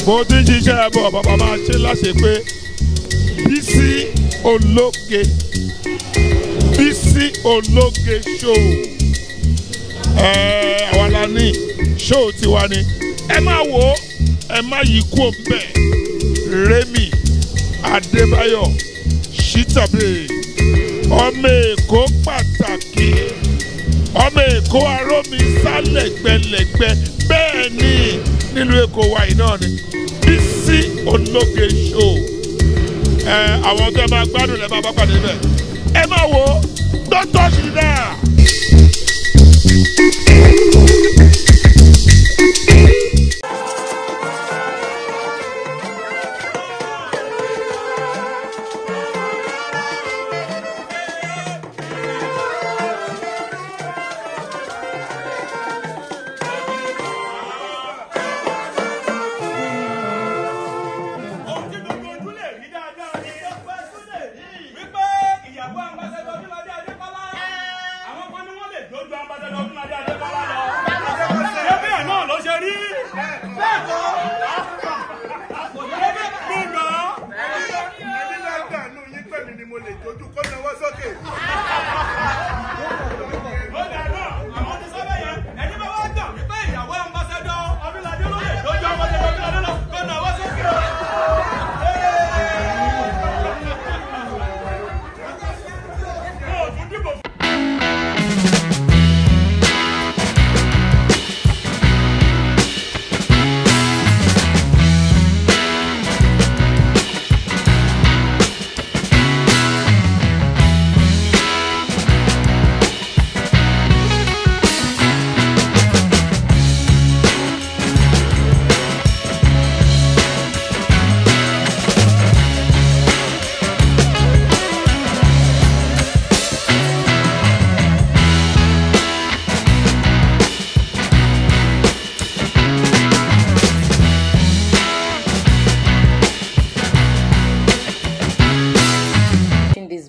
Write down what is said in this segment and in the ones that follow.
mo ti ń ṣiṣẹ́ bọ̀ bàbá máa ṣe láṣẹ pé Bisi ológe Bisi ológe show àwa la ní show tiwa ni ẹ máa wò ó ẹ má yí kú òǹbẹ Remi Adébáyọ̀ Shitabe ọmọ Èkó pàtàkì ọmọ Èkó arómi sálẹ̀gbẹ̀lẹ̀gbẹ̀ bẹ́ẹ̀ ni nílùú Èkó wa yìí náà ni Bisi ológe show àwọn tó ẹ máa gbádùn lẹ máa bá pàdé bẹ́ẹ̀ ẹ máa wò ó don't touch it there. Odunlade Adekola lọ. Ẹbí ẹ̀ náà ló ṣe rí. Bẹ́ẹ̀ kọ́. Ẹbí náà dànù yín pẹ̀lú ni mo lè jojú kó náwó sókè. Ó dànù àwọn ti sọ bẹ́ẹ̀ yẹn. Ẹni bá wá dàn wípé ìyàwó ambassadọ Odunlade ló lè dojú ọmọdé Odunlade lọ kó náwó sókè.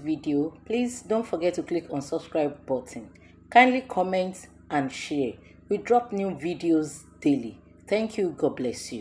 Video, please don't forget to click on subscribe button. Kindly comment and share. We drop new videos daily. Thank you. God bless you.